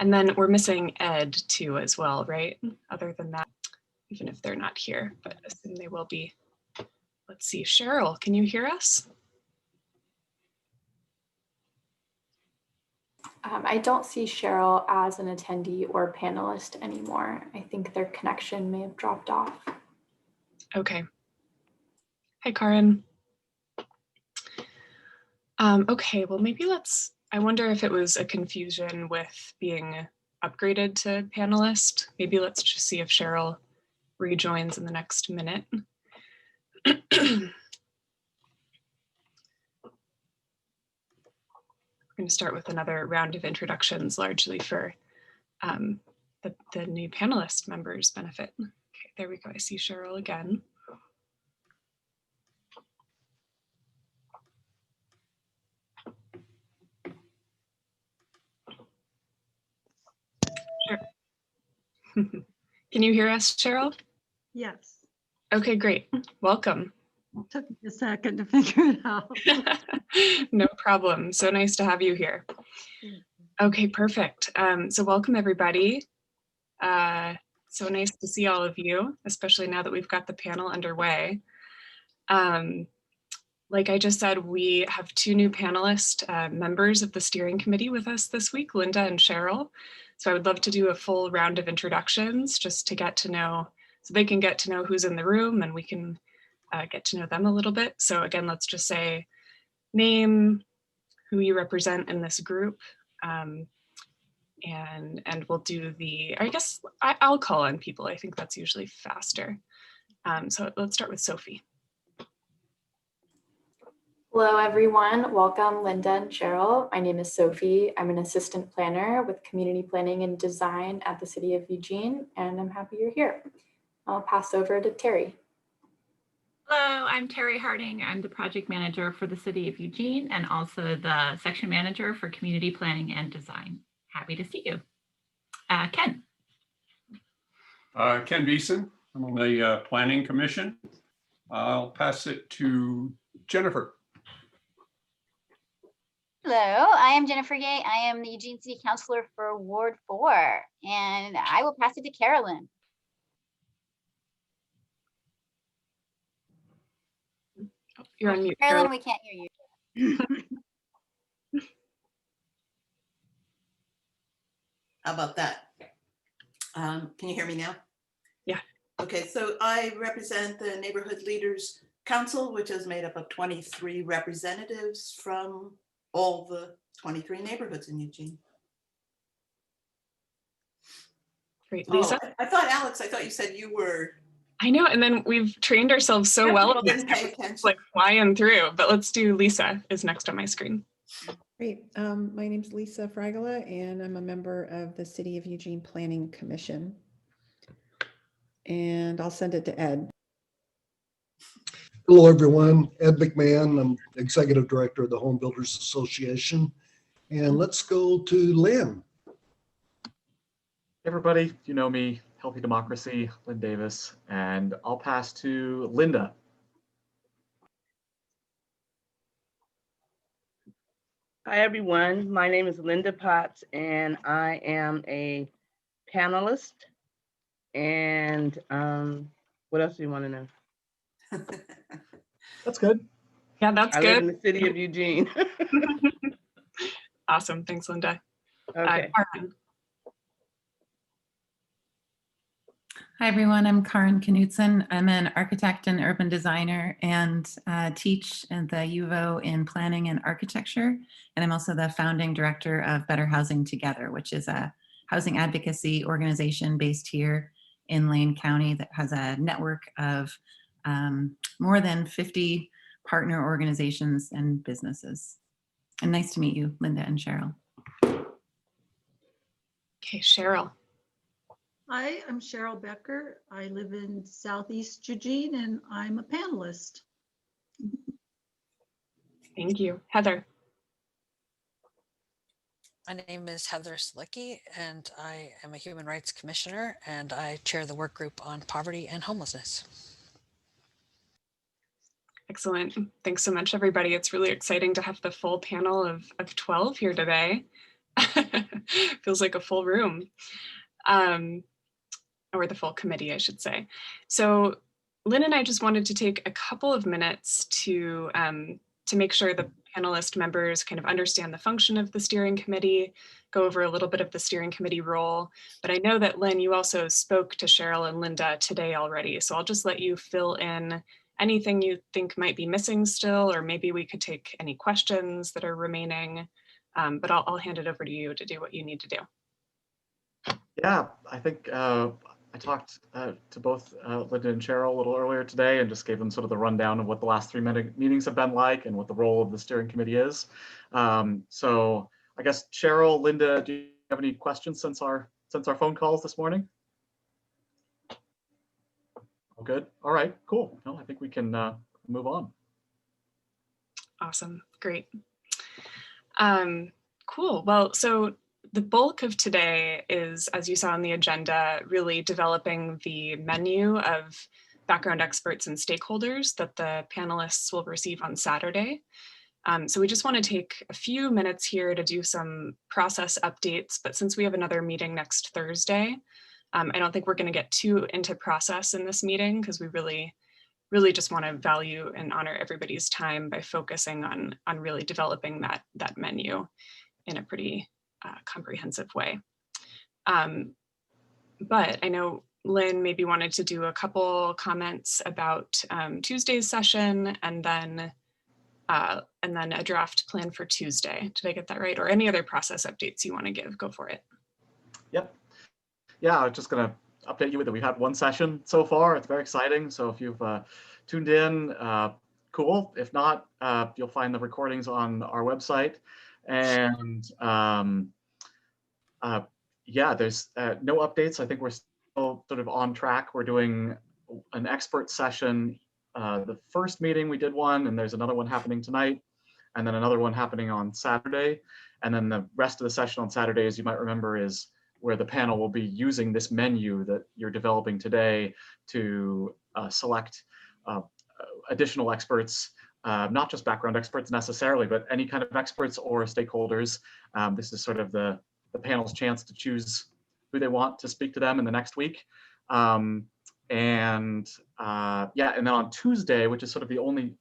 And then we're missing Ed too as well, right? Other than that, even if they're not here, but assume they will be. Let's see, Cheryl, can you hear us? I don't see Cheryl as an attendee or panelist anymore. I think their connection may have dropped off. Okay. Hi, Karin. Okay, well, maybe I wonder if it was a confusion with being upgraded to panelist. Maybe let's just see if Cheryl rejoins in the next minute. We're going to start with another round of introductions, largely for the new panelist members' benefit. Okay, there we go. I see Cheryl again. Sure. Can you hear us, Cheryl? Yes. Okay, great. Welcome. It took me a second to figure it out. No problem. So nice to have you here. Okay, perfect. So welcome, everybody. So nice to see all of you, especially now that we've got the panel underway. Like I just said, we have two new panelist members of the steering committee with us this week, Linda and Cheryl. So I would love to do a full round of introductions just to get to know, so they can get to know who's in the room and we can get to know them a little bit. So again, let's just say name, who you represent in this group, and we'll do I guess I'll call on people. I think that's usually faster. So let's start with Sophie. Hello, everyone. Welcome, Linda and Cheryl. My name is Sophie. I'm an assistant planner with community planning and design at the City of Eugene, and I'm happy you're here. I'll pass over to Terry. Hello, I'm Terry Harding. I'm the project manager for the City of Eugene and also the section manager for community planning and design. Happy to see you. Ken. Ken Beeson. I'm on the Planning Commission. I'll pass it to Jennifer. Hello, I am Jennifer Gay. I am the Eugene City Councilor for Ward 4, and I will pass it to Carolyn. You're on mute. Carolyn, we can't hear you. How about that? Can you hear me now? Yeah. Okay, so I represent the Neighborhood Leaders Council, which is made up of 23 representatives from all the 23 neighborhoods in Eugene. Great, Lisa. Oh, I thought, Alex, I thought you said you were. I know, and then we've trained ourselves so well on this, like flying through, but let's do Lisa is next on my screen. Great. My name is Lisa Fragola, and I'm a member of the City of Eugene Planning Commission. And I'll send it to Ed. Hello, everyone. Ed McMahon. I'm Executive Director of the Home Builders Association. And let's go to Lynn. Hey everybody, you know me, Healthy Democracy, Lynn Davis, and I'll pass to Linda. Hi everyone, my name is Linda Potts and I am a panelist. And what else do you want to know? That's good. Yeah, that's I good. live in the City of Eugene. Awesome, thanks, Linda. Okay. Karin. Hi, everyone. I'm Karin Knudsen. I'm an architect and urban designer and teach at the UVO in planning and architecture. And I'm also the founding director of Better Housing Together, which is a housing advocacy organization based here in Lane County that has a network of more than 50 partner organizations and businesses. And nice to meet you, Linda and Cheryl. Okay, Cheryl. Hi, I'm Cheryl Becker. I live in Southeast Eugene and I'm a panelist. Thank you. Heather. My name is Heather Slicky and I am a human rights commissioner and I chair the work group on poverty and homelessness. Excellent. Thanks so much, everybody. It's really exciting to have the full panel of 12 here today. Feels like a full room, or the full committee, I should say. So Lynn and I just wanted to take a couple of minutes to make sure the panelist members kind of understand the function of the steering committee, go over a little bit of the steering committee role. But I know that Lynn, you also spoke to Cheryl and Linda today already. So I'll just let you fill in anything you think might be missing still, or maybe we could take any questions that are remaining. But I'll hand it over to you to do what you need to do. Yeah, I think I talked to both Linda and Cheryl a little earlier today and just gave them sort of the rundown of what the last 3 meetings have been like and what the role of the steering committee is. So I guess Cheryl, Linda, do you have any questions since our phone calls this morning? All good. All right, cool. No, I think we can move on. Awesome, great. Cool. Well, so the bulk of today is, as you saw on the agenda, really developing the menu of background experts and stakeholders that the panelists will receive on Saturday. So we just want to take a few minutes here to do some process updates, but since we have another meeting next Thursday, I don't think we're going to get too into process in this meeting because we really just want to value and honor everybody's time by focusing on really developing that menu in a pretty comprehensive way. But I know Lynn maybe wanted to do a couple comments about Tuesday's session and then a draft plan for Tuesday. Did I get that right? Or any other process updates you want to give? Go for it. Yep. Yeah, I was just going to update you that we've had one session so far. It's very exciting. So if you've tuned in, cool. If not, you'll find the recordings on our website. And yeah, there's no updates. I think we're still sort of on track. We're doing an expert session. The first meeting we did one, and there's another one happening tonight, and then another one happening on Saturday. And then the rest of the session on Saturday, as you might remember, is where the panel will be using this menu that you're developing today to select additional experts, not just background experts necessarily, but any kind of experts or stakeholders. This is sort of the panel's chance to choose who they want to speak to them in the next week. Yeah, and then on Tuesday, which is sort of the only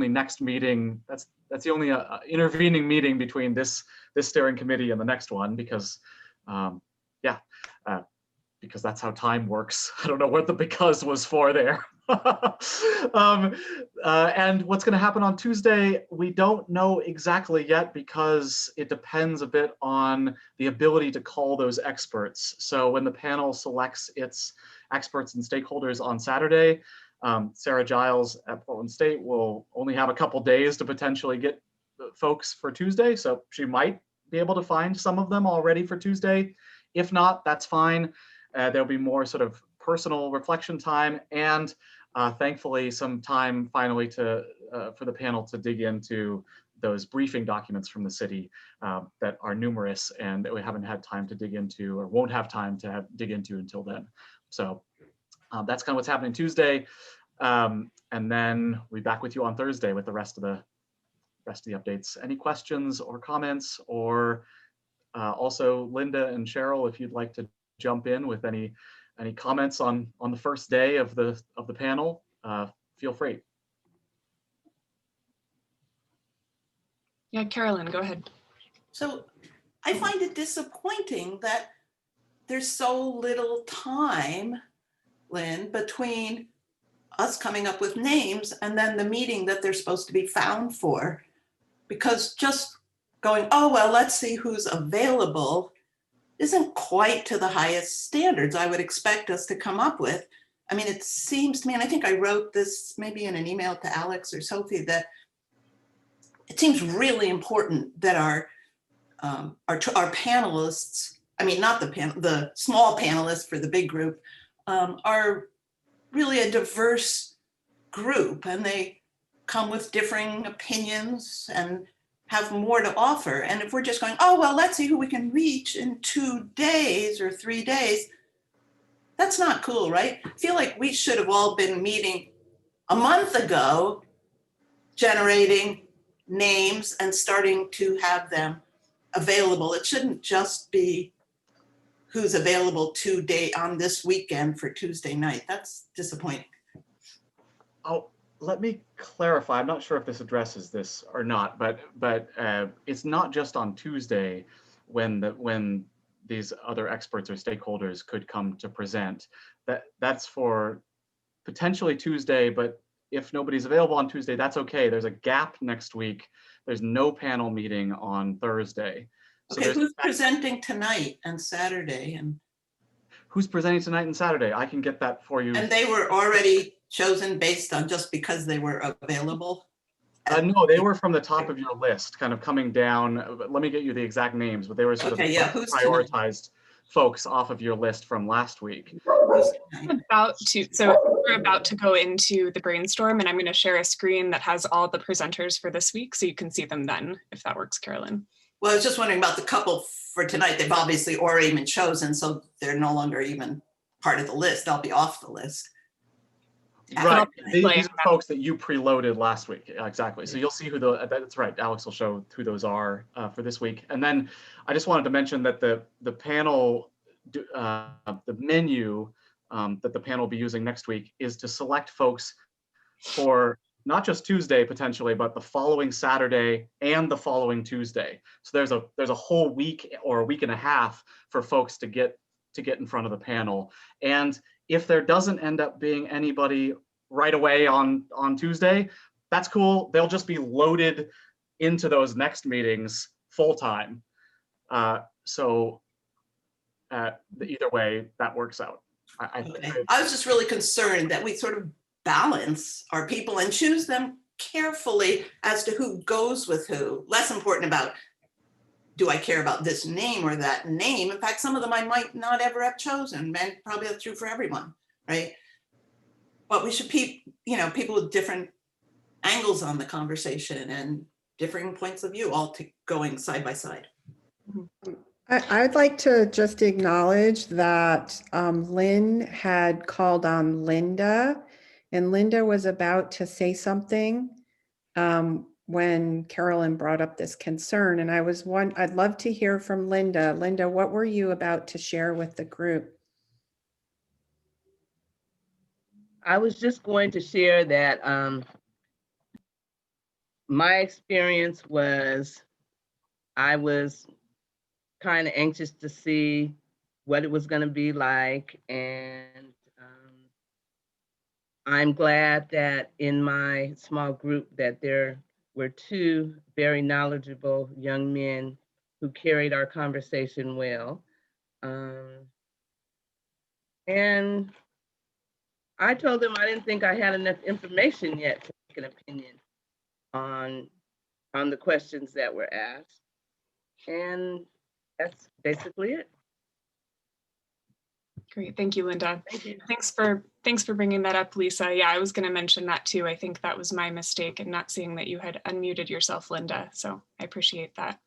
next meeting, that's the only intervening meeting between this steering committee and the next one, because because that's how time works. I don't know what the because was for there. And what's going to happen on Tuesday, we don't know exactly yet because it depends a bit on the ability to call those experts. So when the panel selects its experts and stakeholders on Saturday, Sarah Giles at Portland State will only have a couple days to potentially get folks for Tuesday. So she might be able to find some of them already for Tuesday. If not, that's fine. There'll be more sort of personal reflection time and thankfully some time finally to for the panel to dig into those briefing documents from the city that are numerous and that we haven't had time to dig into or won't have time to dig into until then. So that's kind of what's happening Tuesday. And then we'll be back with you on Thursday with the rest of the updates. Any questions or comments, or also Linda and Cheryl, if you'd like to jump in with any comments on the first day of the panel, feel free. Yeah, Carolyn, go ahead. So I find it disappointing that there's so little time, Lynn, between us coming up with names and then the meeting that they're supposed to be found for. Because just going, oh, well, let's see who's available isn't quite to the highest standards I would expect us to come up with. I mean, it seems to me, and I think I wrote this maybe in an email to Alex or Sophie, that it seems really important that our panelists, I mean, not the small panelists for the big group, are really a diverse group, and they come with differing opinions and have more to offer. And if we're just going, oh, well, let's see who we can reach in 2 days or 3 days, that's not cool, right? I feel like we should have all been meeting a month ago, generating names and starting to have them available. It shouldn't just be who's available on this weekend for Tuesday night. That's disappointing. Oh, let me clarify. I'm not sure if this addresses this or not, but it's not just on Tuesday when these other experts or stakeholders could come to present. That's for potentially Tuesday, but if nobody's available on Tuesday, that's okay. There's a gap next week. There's no panel meeting on Thursday. So Okay, who's presenting tonight and Saturday? And who's presenting tonight and Saturday? I can get that for you. and they were already chosen based on just because they were available? No, they were from the top of your list, kind of coming down. Let me get you the exact names, but they were sort of prioritized folks off of your list from last week. So we're about to go into the brainstorm, and I'm going to share a screen that has all the presenters for this week, so you can see them then, if that works, Carolyn. Well, I was just wondering about the couple for tonight. They've obviously already been chosen, so they're no longer even part of the list. They'll be off the list. Right, these are folks that you preloaded last week, exactly. So you'll see who that's right, Alex will show who those are for this week. And then I just wanted to mention that the panel, the menu that the panel will be using next week is to select folks for not just Tuesday potentially, but the following Saturday and the following Tuesday. So there's a whole week or a week and a half for folks to get in front of the panel. And if there doesn't end up being anybody right away on Tuesday, that's cool. They'll just be loaded into those next meetings full time. So either way, that works out. I was just really concerned that we sort of balance our people and choose them carefully as to who goes with who. Less important about, do I care about this name or that name? In fact, some of them I might not ever have chosen, and probably that's true for everyone, right? But we should keep, people with different angles on the conversation and differing points of view all going side by side. I'd like to just acknowledge that Lynn had called on Linda, and Linda was about to say something when Carolyn brought up this concern. And I'd love to hear from Linda. Linda, what were you about to share with the group? I was just going to share that my experience was I was kind of anxious to see what it was going to be like. And I'm glad that in my small group that there were two very knowledgeable young men who carried our conversation well. And I told them I didn't think I had enough information yet to make an opinion on the questions that were asked. And that's basically it. Great, thank you, Linda. Thank you. Thanks for bringing that up, Lisa. Yeah, I was going to mention that too. I think that was my mistake in not seeing that you had unmuted yourself, Linda. So I appreciate that.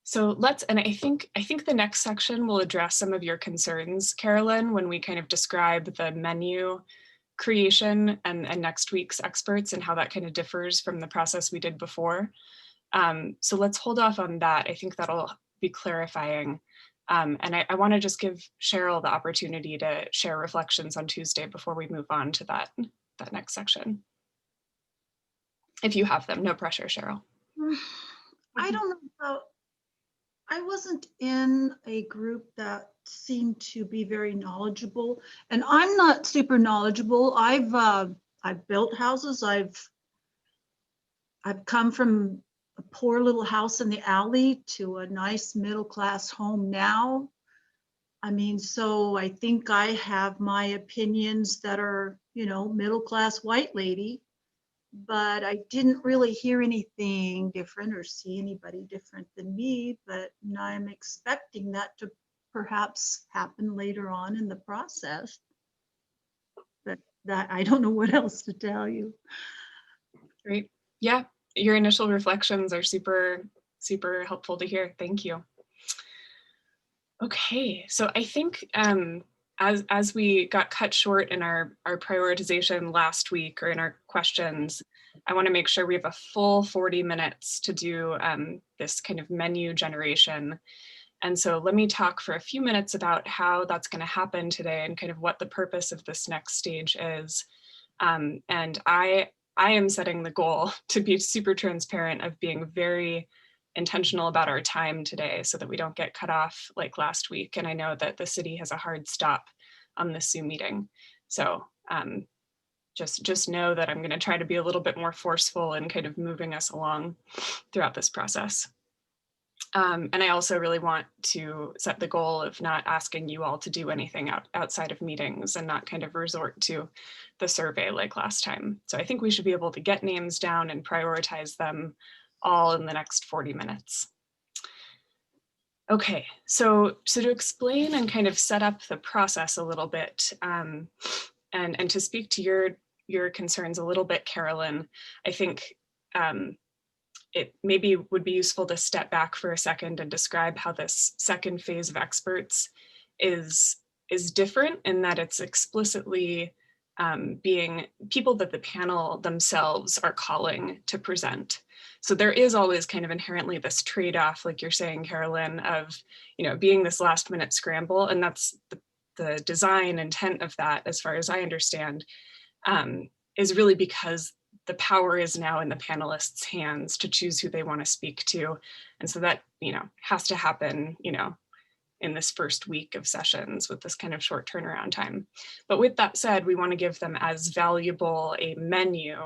So I think the next section will address some of your concerns, Carolyn, when we kind of describe the menu creation and next week's experts and how that kind of differs from the process we did before. So let's hold off on that. I think that'll be clarifying. And I want to just give Cheryl the opportunity to share reflections on Tuesday before we move on to that next section. If you have them, no pressure, Cheryl. I don't know about, I wasn't in a group that seemed to be very knowledgeable, and I'm not super knowledgeable. I've built houses. I've come from a poor little house in the alley to a nice middle-class home now. I mean, so I think I have my opinions that are, middle-class white lady, but I didn't really hear anything different or see anybody different than me, but I'm expecting that to perhaps happen later on in the process. But that, I don't know what else to tell you. Great. Yeah. Your initial reflections are super, super helpful to hear. Thank you. Okay, so I think as we got cut short in our prioritization last week or in our questions, I want to make sure we have a full 40 minutes to do this kind of menu generation. And so let me talk for a few minutes about how that's going to happen today and kind of what the purpose of this next stage is. And I am setting the goal to be super transparent of being very intentional about our time today so that we don't get cut off like last week. And I know that the city has a hard stop on this Zoom meeting. So just know that I'm going to try to be a little bit more forceful in kind of moving us along throughout this process. And I also really want to set the goal of not asking you all to do anything outside of meetings and not kind of resort to the survey like last time. So I think we should be able to get names down and prioritize them all in the next 40 minutes. Okay, so to explain and kind of set up the process a little bit, and to speak to your concerns a little bit, Carolyn, I think it maybe would be useful to step back for a second and describe how this second phase of experts is different in that it's explicitly being people that the panel themselves are calling to present. So there is always kind of inherently this trade-off, like you're saying, Carolyn, of being this last minute scramble, and that's the design intent of that, as far as I understand, is really because the power is now in the panelists' hands to choose who they want to speak to. And so that, has to happen, in this first week of sessions with this kind of short turnaround time. But with that said, we want to give them as valuable a menu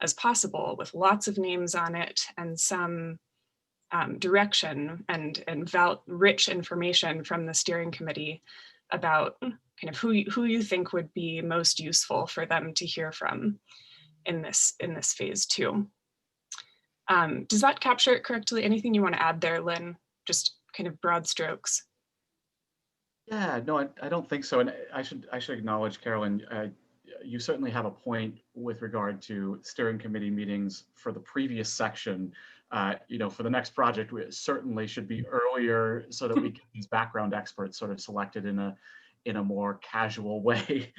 as possible with lots of names on it and some direction and rich information from the steering committee about kind of who you think would be most useful for them to hear from in this phase 2. Does that capture it correctly? Anything you want to add there, Lynn? Just kind of broad strokes. Yeah, no, I don't think so. And I should acknowledge, Carolyn, you certainly have a point with regard to steering committee meetings for the previous section. For the next project, we certainly should be earlier so that we get these background experts sort of selected in a more casual way.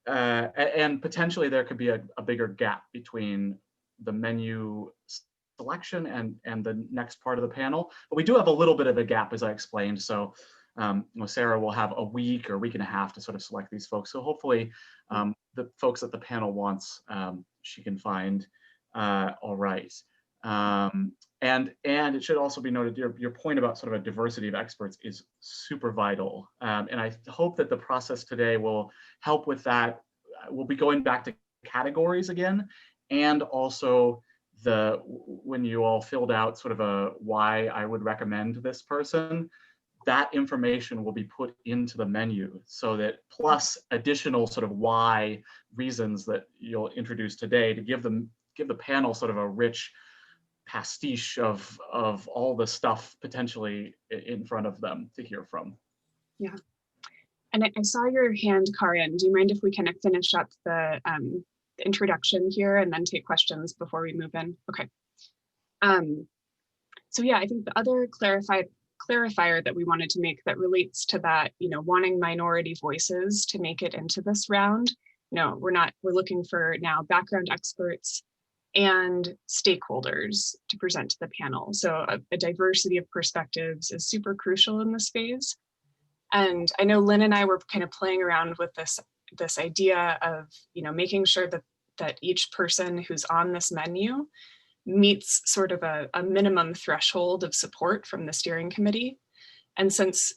And potentially there could be a bigger gap between the menu selection and the next part of the panel. But we do have a little bit of a gap, as I explained. So Sarah will have a week or week and a half to sort of select these folks. So hopefully the folks that the panel wants, she can find all right. And it should also be noted, your point about sort of a diversity of experts is super vital. And I hope that the process today will help with that. We'll be going back to categories again, and also when you all filled out sort of a why I would recommend this person, that information will be put into the menu, so that plus additional sort of why reasons that you'll introduce today to give the panel sort of a rich pastiche of all the stuff potentially in front of them to hear from. Yeah. And I saw your hand, Karin. Do you mind if we kind of finish up the introduction here and then take questions before we move in? Okay. So yeah, I think the other clarifier that we wanted to make that relates to that, wanting minority voices to make it into this round. No, we're looking for now background experts and stakeholders to present to the panel. So a diversity of perspectives is super crucial in this phase. And I know Lynn and I were kind of playing around with this idea of, making sure that each person who's on this menu meets sort of a minimum threshold of support from the steering committee. And since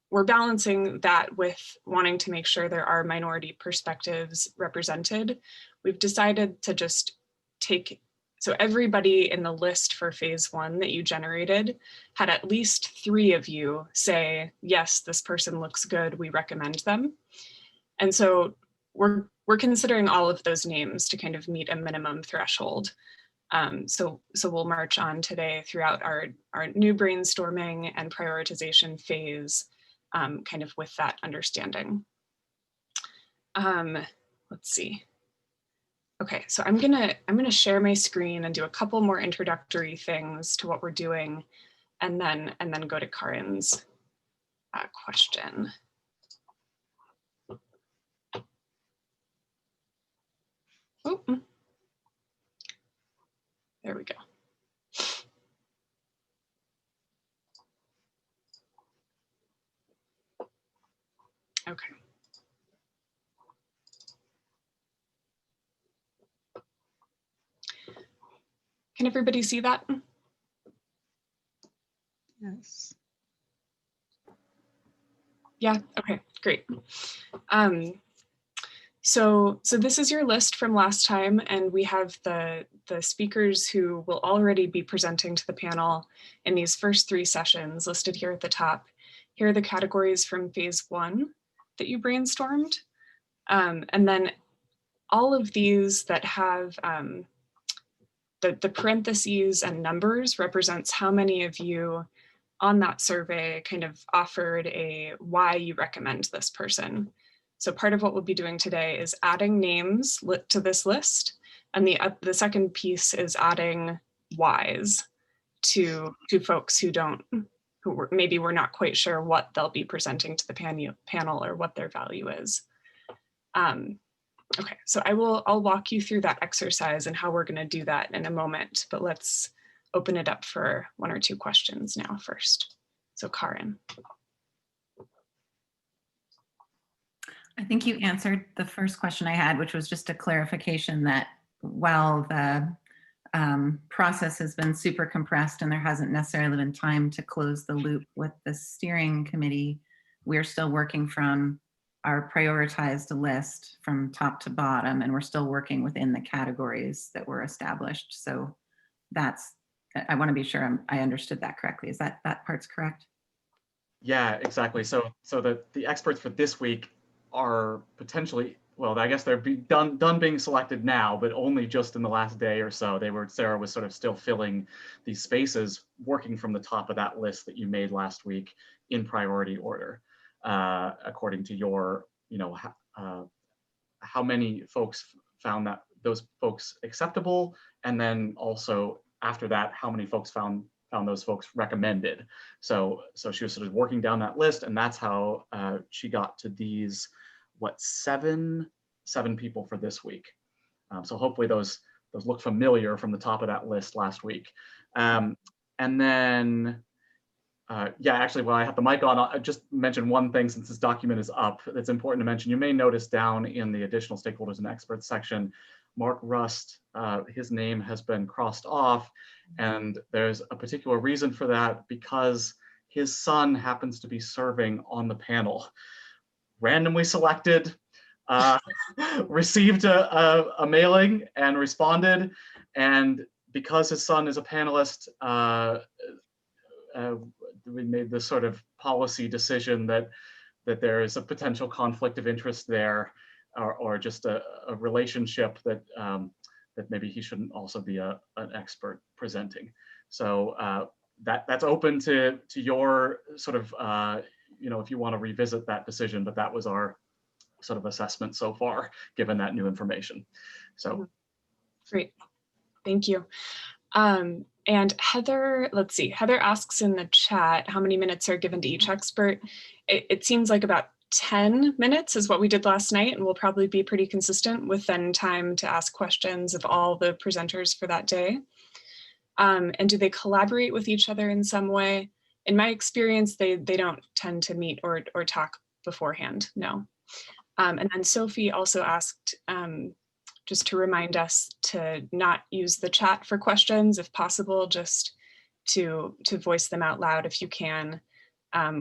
we're balancing that with wanting to make sure there are minority perspectives represented, we've decided to just so everybody in the list for phase 1 that you generated had at least 3 of you say, yes, this person looks good, we recommend them. And so we're considering all of those names to kind of meet a minimum threshold. So we'll march on today throughout our new brainstorming and prioritization phase, kind of with that understanding. Let's see. Okay, so I'm gonna share my screen and do a couple more introductory things to what we're doing, and then go to Karin's question. Oh, Okay. Can everybody see that? Yes. Yeah, okay, great. So this is your list from last time, and we have the speakers who will already be presenting to the panel in these first 3 sessions listed here at the top. Here are the categories from phase 1 that you brainstormed. And then all of these that have the parentheses and numbers represents how many of you on that survey kind of offered a why you recommend this person. So part of what we'll be doing today is adding names to this list. And the second piece is adding whys to folks who maybe we're not quite sure what they'll be presenting to the panel or what their value is. Okay, so I'll walk you through that exercise and how we're going to do that in a moment, but let's open it up for 1 or 2 questions now first. So Karin. I think you answered the first question I had, which was just a clarification that while the process has been super compressed and there hasn't necessarily been time to close the loop with the steering committee, we're still working from our prioritized list from top to bottom, and we're still working within the categories that were established. So I want to be sure I understood that correctly. Is that part's correct? Yeah, exactly. So the experts for this week are potentially, well, I guess they're done being selected now, but only just in the last day or so. Sarah was sort of still filling these spaces, working from the top of that list that you made last week in priority order, according to your, how many folks found those folks acceptable, and then also after that, how many folks found those folks recommended. So she was sort of working down that list, and that's how she got to these, seven people for this week. So hopefully those look familiar from the top of that list last week. And then, actually, while I have the mic on, I'll just mention one thing since this document is up that's important to mention. You may notice down in the additional stakeholders and experts section, Mark Rust, his name has been crossed off, and there's a particular reason for that because his son happens to be serving on the panel. Randomly selected, received a mailing and responded, and because his son is a panelist, we made this sort of policy decision that there is a potential conflict of interest there, or just a relationship that maybe he shouldn't also be an expert presenting. So that's open to your sort of, if you want to revisit that decision, but that was our sort of assessment so far, given that new information. So. Great, thank you. And Heather, let's see, Heather asks in the chat, how many minutes are given to each expert? It seems like about 10 minutes is what we did last night, and we'll probably be pretty consistent with then time to ask questions of all the presenters for that day. And do they collaborate with each other in some way? In my experience, they don't tend to meet or talk beforehand, no. And then Sophie also asked, just to remind us to not use the chat for questions, if possible, just to voice them out loud if you can.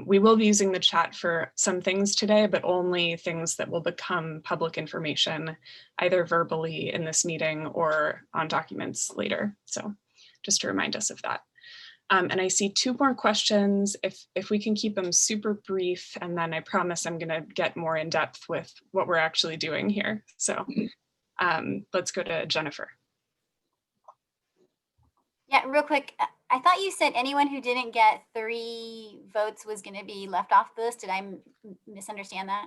We will be using the chat for some things today, but only things that will become public information, either verbally in this meeting or on documents later. So just to remind us of that. And I see 2 more questions, if we can keep them super brief, and then I promise I'm gonna get more in depth with what we're actually doing here. So let's go to Jennifer. Yeah, real quick, I thought you said anyone who didn't get 3 votes was going to be left off the list. Did I misunderstand that?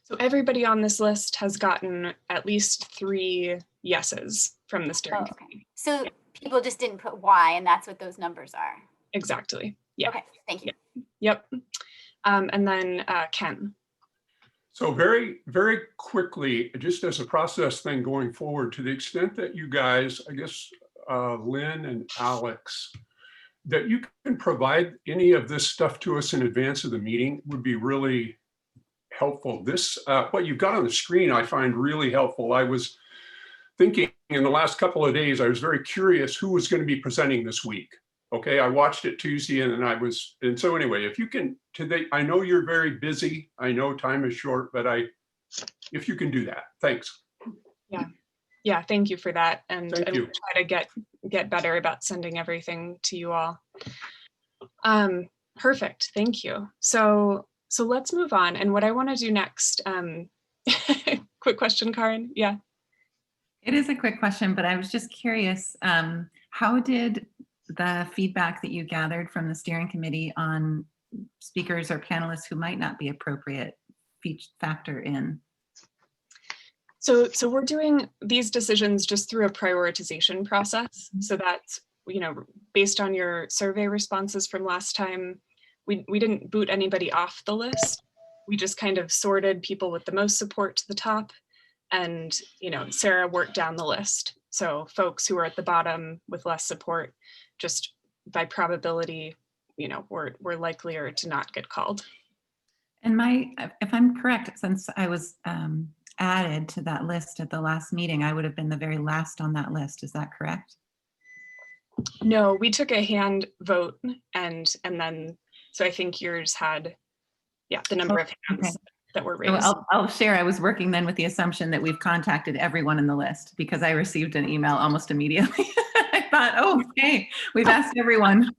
So everybody on this list has gotten at least 3 yeses from the steering committee. So people just didn't put why, and that's what those numbers are. Exactly. Yeah. Okay, thank you. Yep. And then Ken. So very, very quickly, just as a process thing going forward, to the extent that you guys, I guess, Lynn and Alex, that you can provide any of this stuff to us in advance of the meeting would be really helpful. This, what you've got on the screen, I find really helpful. I was thinking in the last couple of days, I was very curious who was going to be presenting this week. Okay, I watched it Tuesday and so anyway, if you can today, I know you're very busy. I know time is short, but if you can do that, thanks. Yeah, thank you for that. And Thank I'm you. gonna try to get better about sending everything to you all. Perfect, thank you. So let's move on. And what I want to do next, quick question, Karen. Yeah. It is a quick question, but I was just curious, how did the feedback that you gathered from the steering committee on speakers or panelists who might not be appropriate factor in? So we're doing these decisions just through a prioritization process. So that's, based on your survey responses from last time, we didn't boot anybody off the list. We just kind of sorted people with the most support to the top. And, Sarah worked down the list. So folks who are at the bottom with less support, just by probability, we're likelier to not get called. And if I'm correct, since I was added to that list at the last meeting, I would have been the very last on that list. Is that correct? No, we took a hand vote and then, so I think yours had, the number of hands that were raised. So I'll share. I was working then with the assumption that we've contacted everyone in the list because I received an email almost immediately. I thought, oh, okay, we've asked everyone.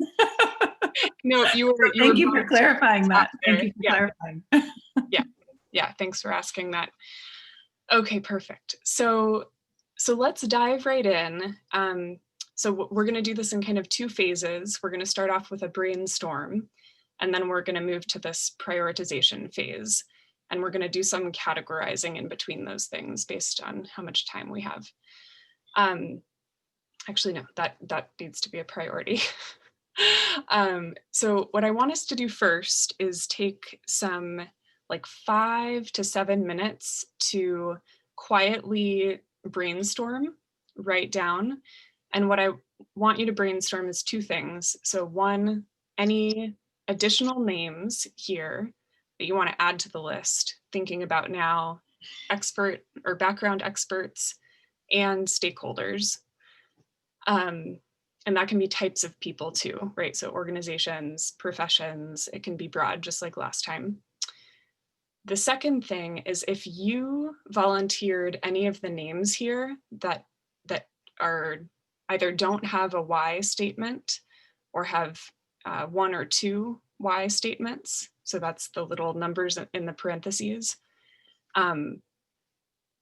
No, Thank you for clarifying that. Thank you for clarifying. Yeah, thanks for asking that. Okay, perfect. So let's dive right in. So we're going to do this in kind of two phases. We're going to start off with a brainstorm, and then we're going to move to this prioritization phase. And we're going to do some categorizing in between those things based on how much time we have. Actually, no, that needs to be a priority. So what I want us to do first is take some like 5 to 7 minutes to quietly brainstorm, write down. And what I want you to brainstorm is two things. So one, any additional names here that you want to add to the list, thinking about now expert or background experts and stakeholders. And that can be types of people too, right? So organizations, professions, it can be broad, just like last time. The second thing is if you volunteered any of the names here that are either don't have a why statement or have one or two why statements, so that's the little numbers in the parentheses,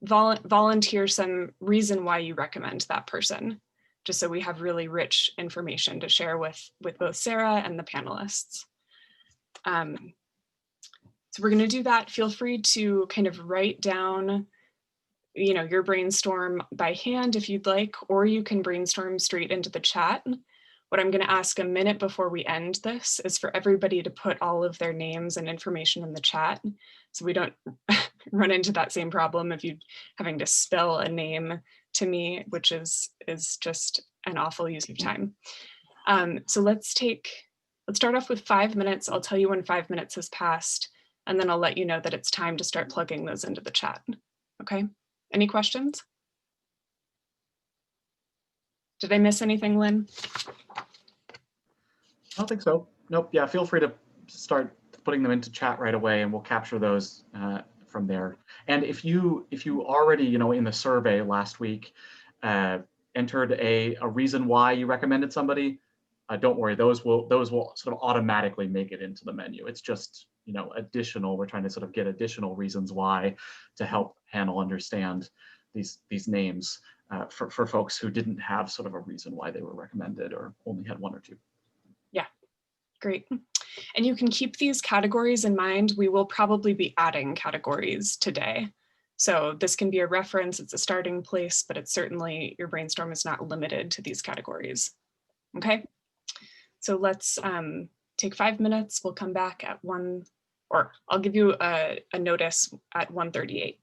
volunteer some reason why you recommend that person, just so we have really rich information to share with both Sarah and the panelists. So we're going to do that. Feel free to kind of write down, your brainstorm by hand if you'd like, or you can brainstorm straight into the chat. What I'm going to ask a minute before we end this is for everybody to put all of their names and information in the chat, so we don't run into that same problem of you having to spell a name to me, which is just an awful use of time. So let's start off with 5 minutes. I'll tell you when 5 minutes has passed, and then I'll let you know that it's time to start plugging those into the chat. Okay, any questions? Did I miss anything, Lynn? I don't think so. Nope. Yeah, feel free to start putting them into chat right away, and we'll capture those from there. And if you already, in the survey last week, entered a reason why you recommended somebody, don't worry, those will sort of automatically make it into the menu. It's just, additional. We're trying to sort of get additional reasons why to help panel understand these names for folks who didn't have sort of a reason why they were recommended or only had one or two. Yeah, great. And you can keep these categories in mind. We will probably be adding categories today. So this can be a reference, it's a starting place, but it's certainly, your brainstorm is not limited to these categories. Okay, so let's take 5 minutes. We'll come back at or I'll give you a notice at 1:38.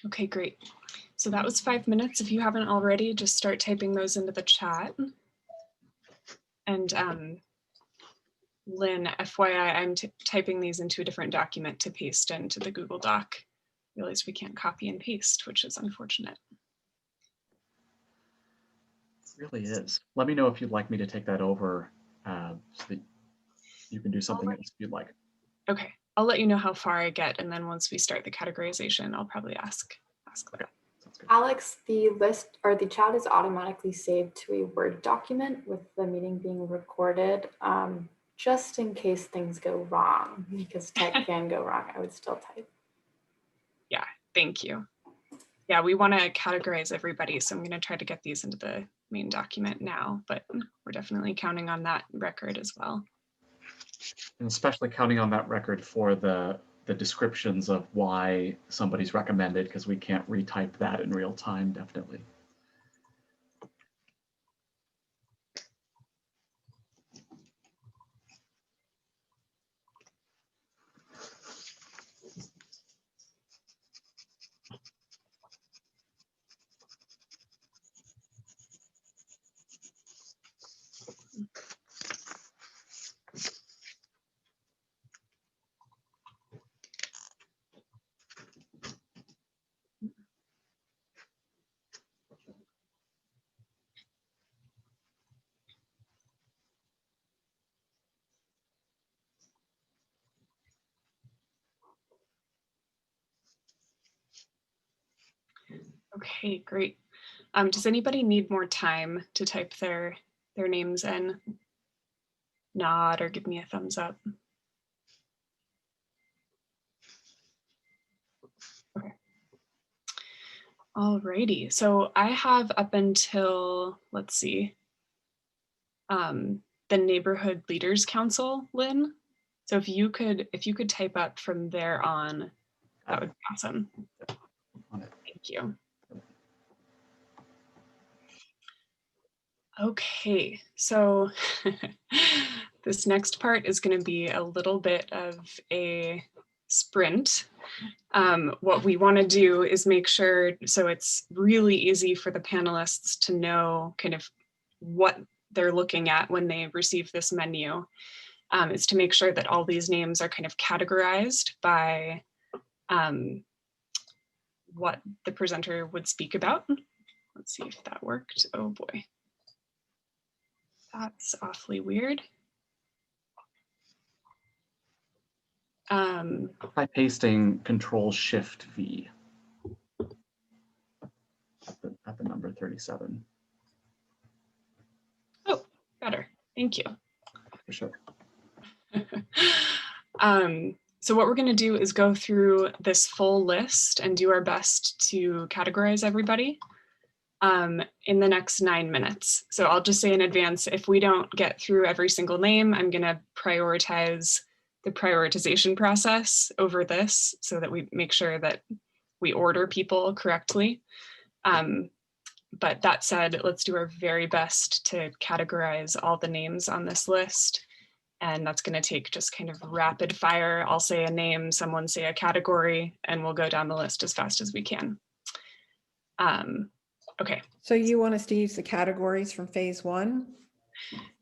Okay, great. So that was 5 minutes. If you haven't already, just start typing those into the chat. And Lynn, FYI, I'm typing these into a different document to paste into the Google Doc. Realize we can't copy and paste, which is unfortunate. It really is. Let me know if you'd like me to take that over so that you can do something else if you'd like. Okay, I'll let you know how far I get, and then once we start the categorization, I'll probably ask that. Sounds good. Alex, the list or the chat is automatically saved to a Word document with the meeting being recorded. Just in case things go wrong, because tech can go wrong, I would still type. Yeah, thank you. Yeah, we want to categorize everybody, so I'm going to try to get these into the main document now, but we're definitely counting on that record as well. And especially counting on that record for the descriptions of why somebody's recommended, because we can't retype that in real time, definitely. Okay, great. Does anybody need more time to type their names in? Nod or give me a thumbs up. Okay. Alrighty, so I have up until, let's see, the Neighborhood Leaders Council, Lynn. So if you could type up from there on, that would be awesome. Thank you. Okay, so this next part is going to be a little bit of a sprint. What we want to do is make sure, so it's really easy for the panelists to know kind of what they're looking at when they receive this menu, is to make sure that all these names are kind of categorized by what the presenter would speak about. Let's see if that worked. Oh boy. That's awfully weird. By pasting Control-Shift-V at the number 37. Oh, better. Thank you. For sure. So what we're going to do is go through this full list and do our best to categorize everybody in the next 9 minutes. So I'll just say in advance, if we don't get through every single name, I'm going to prioritize the prioritization process over this so that we make sure that we order people correctly. But that said, let's do our very best to categorize all the names on this list. And that's going to take just kind of rapid fire. I'll say a name, someone say a category, and we'll go down the list as fast as we can. Okay. So you want us to use the categories from phase 1?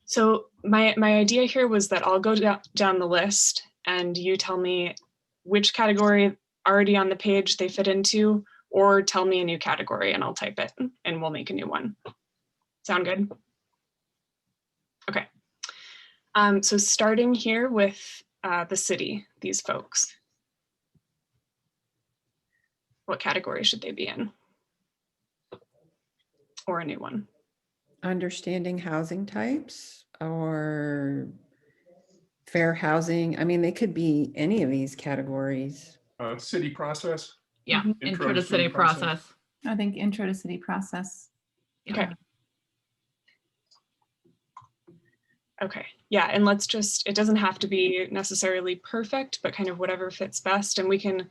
So my idea here was that I'll go down the list and you tell me which category already on the page they fit into, or tell me a new category and I'll type it and we'll make a new one. Sound good? Okay. So starting here with the city, these folks. What category should they be in? Or a new one? Understanding housing types or fair housing. I mean, they could be any of these categories. City process. Yeah, intro to city process. I think intro to city process. Okay. Okay, yeah, and let's just, it doesn't have to be necessarily perfect, but kind of whatever fits best. And we can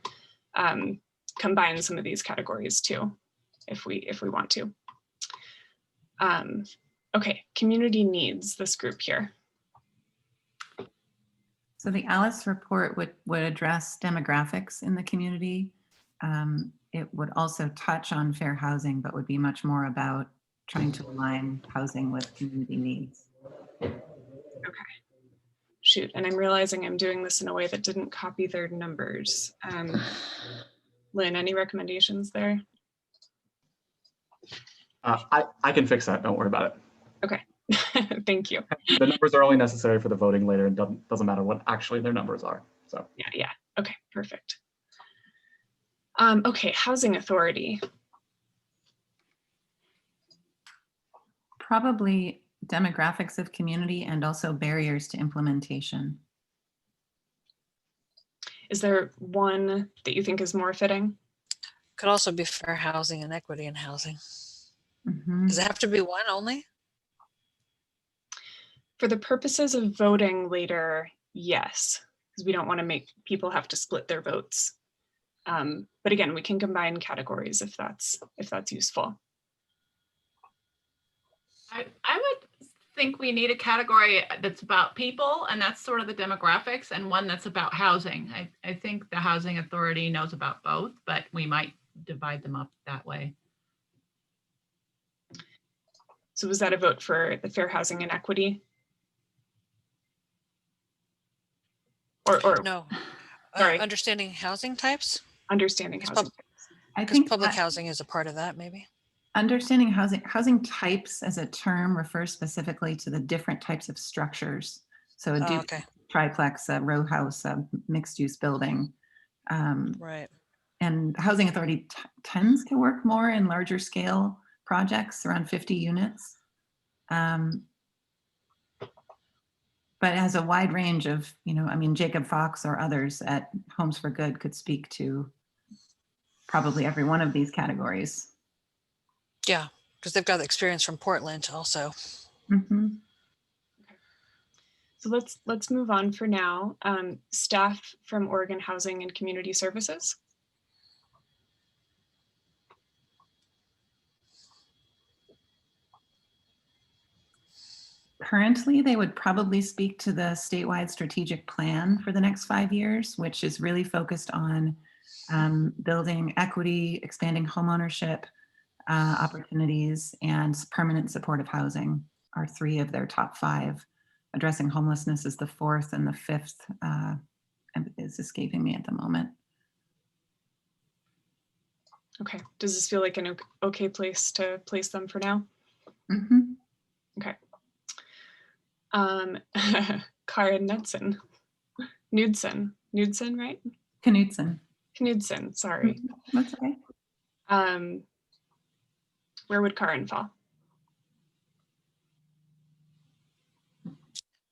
combine some of these categories too, if we want to. Okay, community needs, this group here. So the Alice report would address demographics in the community. it would also touch on fair housing, but would be much more about trying to align housing with community needs. Shoot, and I'm realizing I'm doing this in a way that didn't copy their numbers. Lynn, any recommendations there? I can fix that. Don't worry about it. Okay, thank you. The numbers are only necessary for the voting later, and doesn't matter what actually their numbers are. So Yeah. Okay, perfect. Okay, housing authority. Probably demographics of community and also barriers to implementation. Is there one that you think is more fitting? Could also be fair housing and equity in housing. Mhm. Does it have to be one only? For the purposes of voting later, yes, because we don't want to make people have to split their votes. But again, we can combine categories if that's useful. I would think we need a category that's about people, and that's sort of the demographics, and one that's about housing. I think the Housing Authority knows about both, but we might divide them up that way. So was that a vote for the fair housing and equity? Or No. Sorry. Understanding housing types? Understanding Because housing. I Because think public housing is a part of that, maybe. understanding housing types as a term refers specifically to the different types of structures. So a Oh, duplex, okay, triplex, a row house, a mixed use building. right. And the Housing Authority tends to work more in larger scale projects, around 50 units. But has a wide range of, I mean, Jacob Fox or others at Homes for Good could speak to probably every one of these categories. Yeah, because they've got the experience from Portland also. Mm-hmm. So let's move on for now. Staff from Oregon Housing and Community Services. Currently, they would probably speak to the statewide strategic plan for the next 5 years, which is really focused on building equity, expanding homeownership opportunities, and permanent supportive housing are 3 of their top 5. Addressing homelessness is the 4th, and the 5th is escaping me at the moment. Okay, does this feel like an okay place to place them for now? Mm-hmm. Okay. Karin Knudsen, right? Knudsen, sorry. That's okay. Where would Karin fall?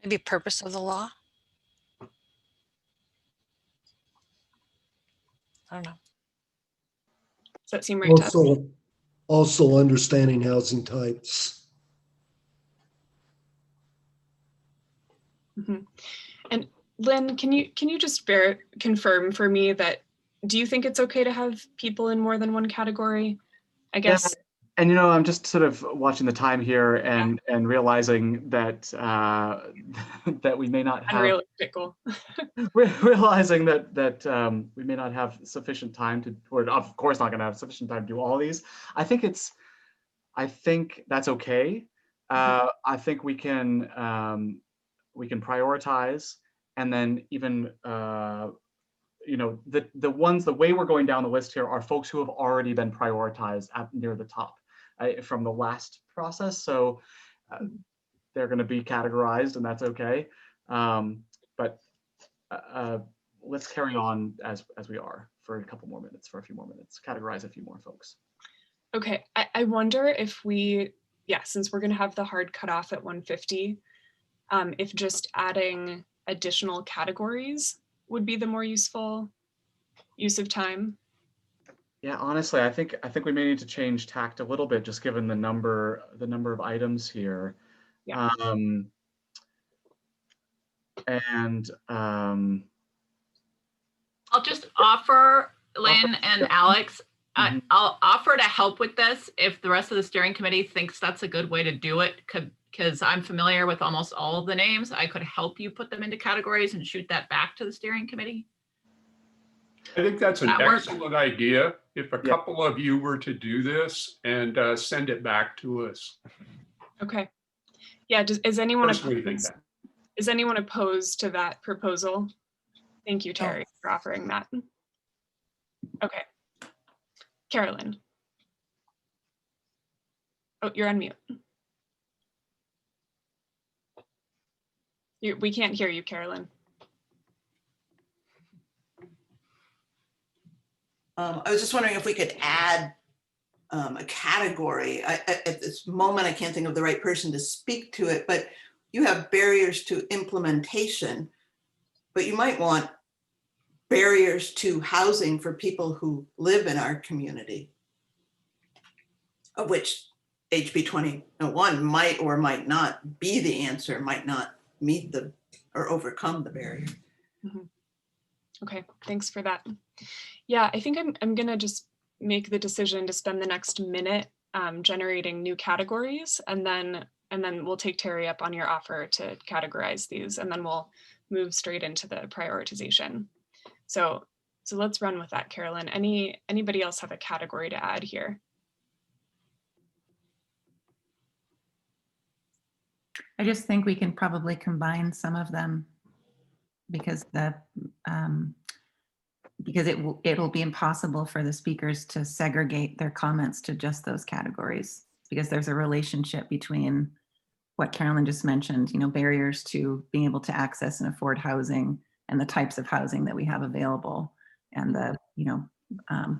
Maybe purpose of the law? I don't know. Does that seem right to us? Also understanding housing types. Mm-hmm. And Lynn, can you just confirm for me that, do you think it's okay to have people in more than one category? I guess. Yeah. And I'm just sort of watching the time here and realizing that that we may not have unrealistic goal. realizing that we may not have sufficient time to, or of course not going to have sufficient time to do all of these. I think that's okay. I think we can prioritize, and then even the way we're going down the list here are folks who have already been prioritized near the top from the last process. So they're going to be categorized, and that's okay. But let's carry on as we are for a few more minutes, categorize a few more folks. Okay, I wonder if since we're going to have the hard cutoff at 150, if just adding additional categories would be the more useful use of time. Yeah, honestly, I think we may need to change tact a little bit, just given the number of items here. Yeah. I'll just offer, Lynn and Alex, I'll offer to help with this if the rest of the steering committee thinks that's a good way to do it, because I'm familiar with almost all of the names. I could help you put them into categories and shoot that back to the steering committee. I think that's an That works. excellent idea. If a Yeah. couple of you were to do this and send it back to us. Okay. Yeah, is anyone Personally think opposed? that. Is anyone opposed to that proposal? Thank you, Terry, for offering that. Okay. Carolyn. Oh, you're on mute. We can't hear you, Carolyn. I was just wondering if we could add a category. At this moment, I can't think of the right person to speak to it, but you have barriers to implementation, but you might want barriers to housing for people who live in our community, of which HB 2001 might or might not be the answer, might not meet the or overcome the barrier. Mm-hmm. Okay, thanks for that. Yeah, I think I'm gonna just make the decision to spend the next minute generating new categories, and then we'll take Terry up on your offer to categorize these, and then we'll move straight into the prioritization. So let's run with that, Carolyn. Anybody else have a category to add here? I just think we can probably combine some of them because it'll be impossible for the speakers to segregate their comments to just those categories, because there's a relationship between what Carolyn just mentioned, barriers to being able to access and afford housing and the types of housing that we have available, and the,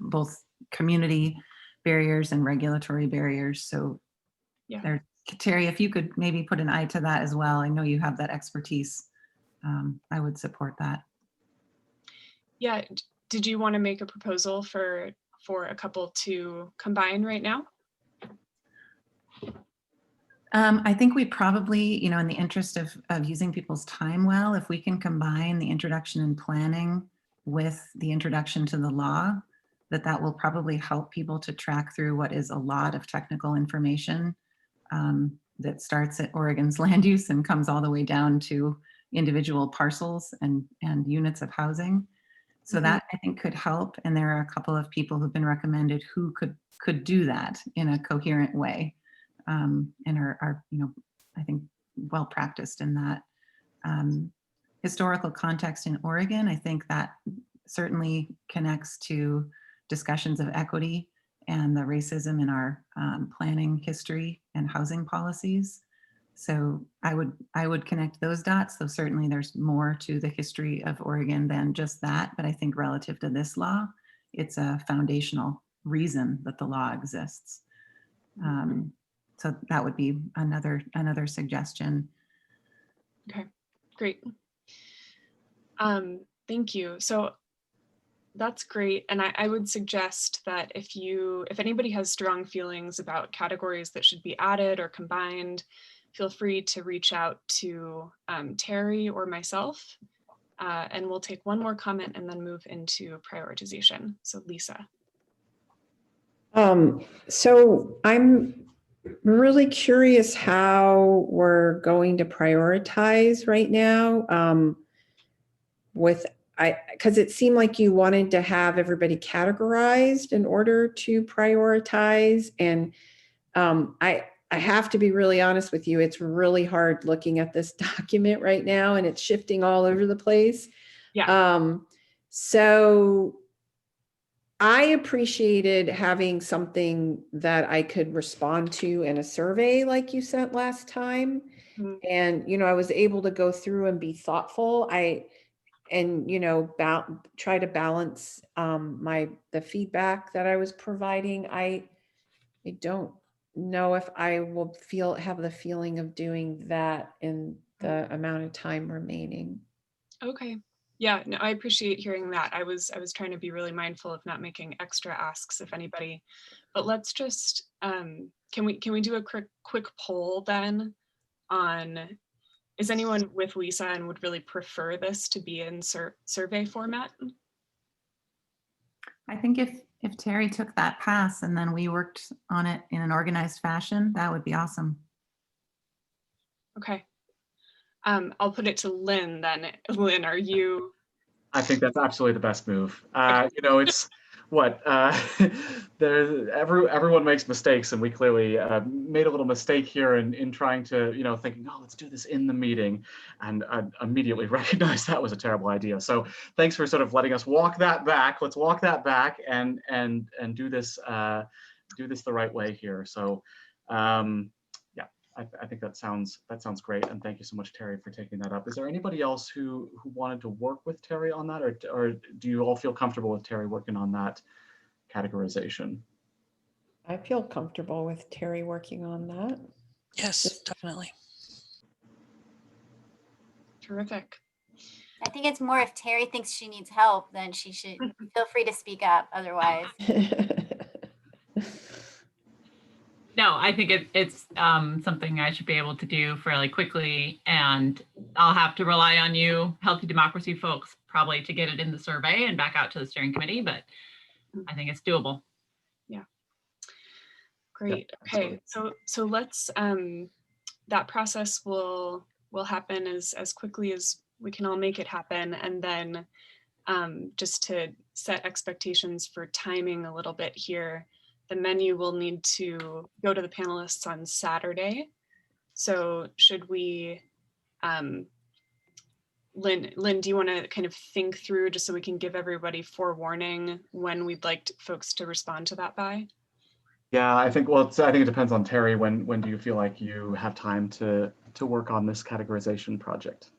both community barriers and regulatory barriers. So yeah, there, Terry, if you could maybe put an eye to that as well. I know you have that expertise. I would support that. Yeah, did you want to make a proposal for a couple to combine right now? I think we probably, in the interest of using people's time well, if we can combine the introduction and planning with the introduction to the law, that will probably help people to track through what is a lot of technical information that starts at Oregon's land use and comes all the way down to individual parcels and units of housing. So that I think could help. And there are a couple of people who've been recommended who could do that in a coherent way. And are I think well practiced in that. Historical context in Oregon, I think that certainly connects to discussions of equity and the racism in our planning history and housing policies. So I would connect those dots. So certainly there's more to the history of Oregon than just that, but I think relative to this law, it's a foundational reason that the law exists. So that would be another suggestion. Okay, great. Thank you. So that's great. And I would suggest that if anybody has strong feelings about categories that should be added or combined, feel free to reach out to Terry or myself. And we'll take one more comment and then move into prioritization. So Lisa. So I'm really curious how we're going to prioritize right now. Because it seemed like you wanted to have everybody categorized in order to prioritize. And I have to be really honest with you. It's really hard looking at this document right now, and it's shifting all over the place. Yeah. So I appreciated having something that I could respond to in a survey like you sent last time. Mm-hmm. And, I was able to go through and be thoughtful. Try to balance the feedback that I was providing. I don't know if I will have the feeling of doing that in the amount of time remaining. Okay. Yeah, no, I appreciate hearing that. I was trying to be really mindful of not making extra asks if anybody, but let's just, can we do a quick poll then on, is anyone with Lisa and would really prefer this to be in survey format? I think if Terry took that pass and then we worked on it in an organized fashion, that would be awesome. Okay. I'll put it to Lynn then. Lynn, are you I think that's absolutely the best move. You know, it's what everyone makes mistakes, and we clearly made a little mistake here in trying to, you know, thinking, oh, let's do this in the meeting, and I immediately recognized that was a terrible idea. So thanks for sort of letting us walk that back. Let's walk that back and do this the right way here. So yeah, I think that sounds great, and thank you so much, Terry, for taking that up. Is there anybody else who wanted to work with Terry on that, or do you all feel comfortable with Terry working on that categorization? I feel comfortable with Terry working on that. Yes, definitely. Terrific. I think it's more if Terry thinks she needs help, then she should feel free to speak up. Otherwise, No, I think it's something I should be able to do fairly quickly, and I'll have to rely on you, Healthy Democracy folks, probably to get it in the survey and back out to the steering committee, but I think it's doable. Yeah. Great. Okay. So let's that process will happen as quickly as we can all make it happen, and then just to set expectations for timing a little bit here. The menu will need to go to the panelists on Saturday. So should we, Lynn, do you want to kind of think through just so we can give everybody forewarning when we'd like folks to respond to that by? Yeah, I think, well, I think it depends on Terry. When do you feel like you have time to work on this categorization project?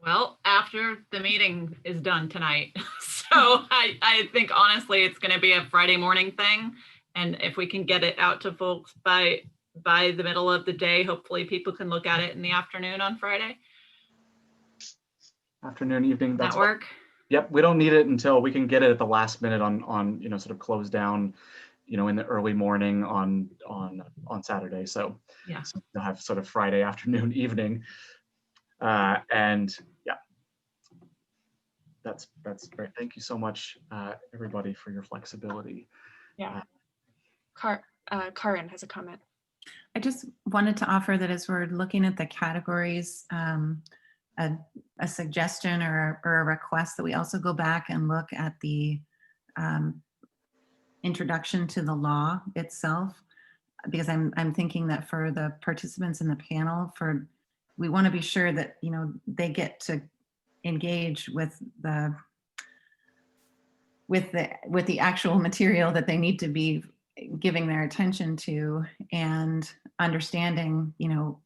Well, after the meeting is done tonight. So I think honestly, it's going to be a Friday morning thing. And if we can get it out to folks by the middle of the day, hopefully people can look at it in the afternoon on Friday. Afternoon, evening. That work? Yep, we don't need it until we can get it at the last minute on you know, sort of close down, you know, in the early morning on Saturday. So yeah, so they'll have sort of Friday afternoon, evening, and yeah, that's great. Thank you so much, everybody, for your flexibility. Yeah. Karin has a comment. I just wanted to offer that as we're looking at the categories, a suggestion or a request that we also go back and look at the introduction to the law itself, because I'm thinking that for the participants in the panel, we want to be sure that, you know, they get to engage with the actual material that they need to be giving their attention to, and understanding, you know,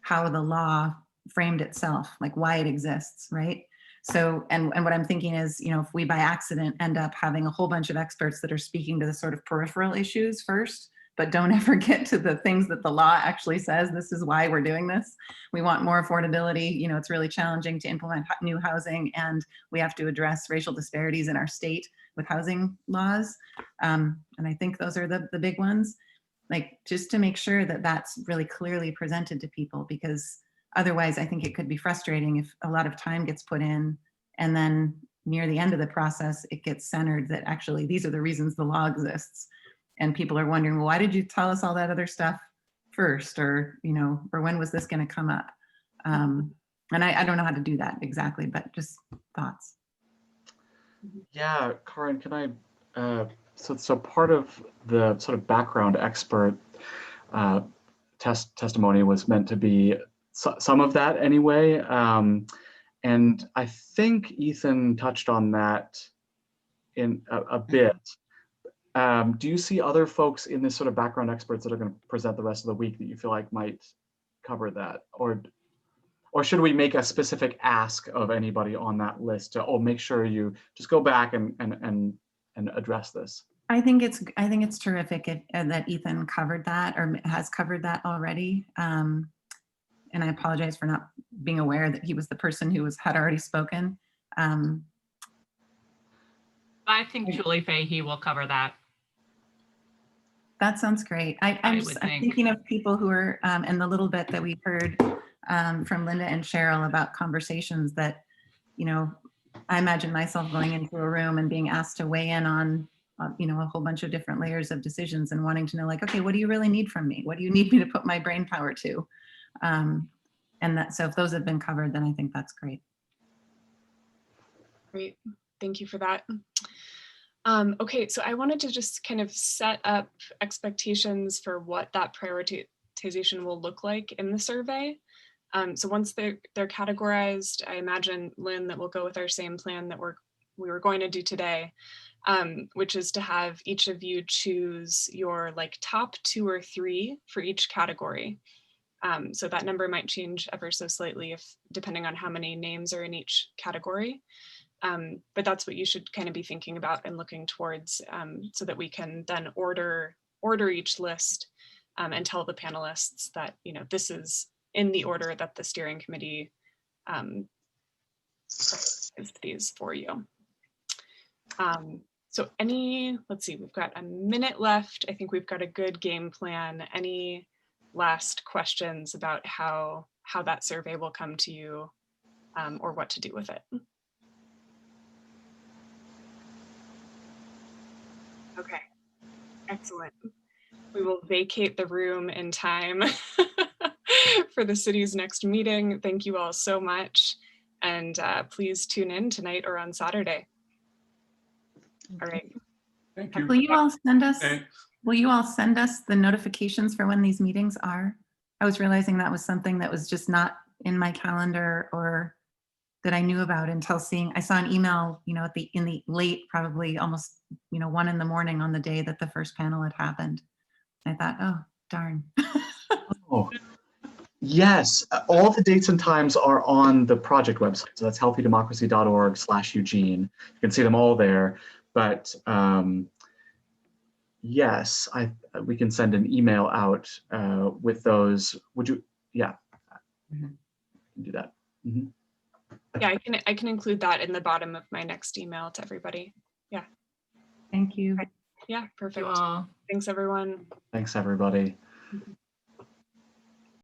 how the law framed itself, like why it exists, right? So, and what I'm thinking is, you know, if we by accident end up having a whole bunch of experts that are speaking to the sort of peripheral issues first, but don't ever get to the things that the law actually says, this is why we're doing this. We want more affordability. You know, it's really challenging to implement new housing, and we have to address racial disparities in our state with housing laws. And I think those are the big ones, like just to make sure that that's really clearly presented to people, because otherwise I think it could be frustrating if a lot of time gets put in and then near the end of the process, it gets centered that actually these are the reasons the law exists. And people are wondering, well, why did you tell us all that other stuff first? Or, you know, or when was this going to come up? And I don't know how to do that exactly, but just thoughts. Yeah, Karin, can I, so part of the sort of background expert testimony was meant to be some of that anyway. And I think Ethan touched on that in a bit. Do you see other folks in this sort of background experts that are going to present the rest of the week that you feel like might cover that? Or should we make a specific ask of anybody on that list to, oh, make sure you just go back and address this? I think it's terrific that Ethan covered that, or has covered that already. And I apologize for not being aware that he was the person who had already spoken. I think Julie Fahey will cover that. That sounds great. I'm thinking of people who are, and the little bit that we heard from Linda and Cheryl about conversations that, you know, I imagine myself going into a room and being asked to weigh in on, you know, a whole bunch of different layers of decisions, and wanting to know, like, okay, what do you really need from me? What do you need me to put my brain power to? And that, so if those have been covered, then I think that's great. Great. Thank you for that. Okay, so I wanted to just kind of set up expectations for what that prioritization will look like in the survey. So once they're categorized, I imagine, Lynn, that we'll go with our same plan that we were going to do today, which is to have each of you choose your like top 2 or 3 for each category. So that number might change ever so slightly if depending on how many names are in each category. But that's what you should kind of be thinking about and looking towards, so that we can then order each list and tell the panelists that, you know, this is in the order that the steering committee prioritized these for you. So let's see, we've got a minute left. I think we've got a good game plan. Any last questions about how that survey will come to you, or what to do with it? Okay, excellent. We will vacate the room in time for the city's next meeting. Thank you all so much. And please tune in tonight or on Saturday. All right. Thank you. Will you all send us? Thanks. Will you all send us the notifications for when these meetings are? I was realizing that was something that was just not in my calendar or that I knew about until I saw an email, you know, in the late, probably almost, you know, 1 a.m. on the day that the first panel had happened. I thought, oh, darn. Oh, yes. All the dates and times are on the project website. So that's healthydemocracy.org/Eugene. You can see them all there. But yes, we can send an email out with those. Would you? Yeah, do that. Mm-hmm. Yeah, I can include that in the bottom of my next email to everybody. Yeah. Thank you. Yeah, perfect. You all. Thanks, everyone. Thanks, everybody.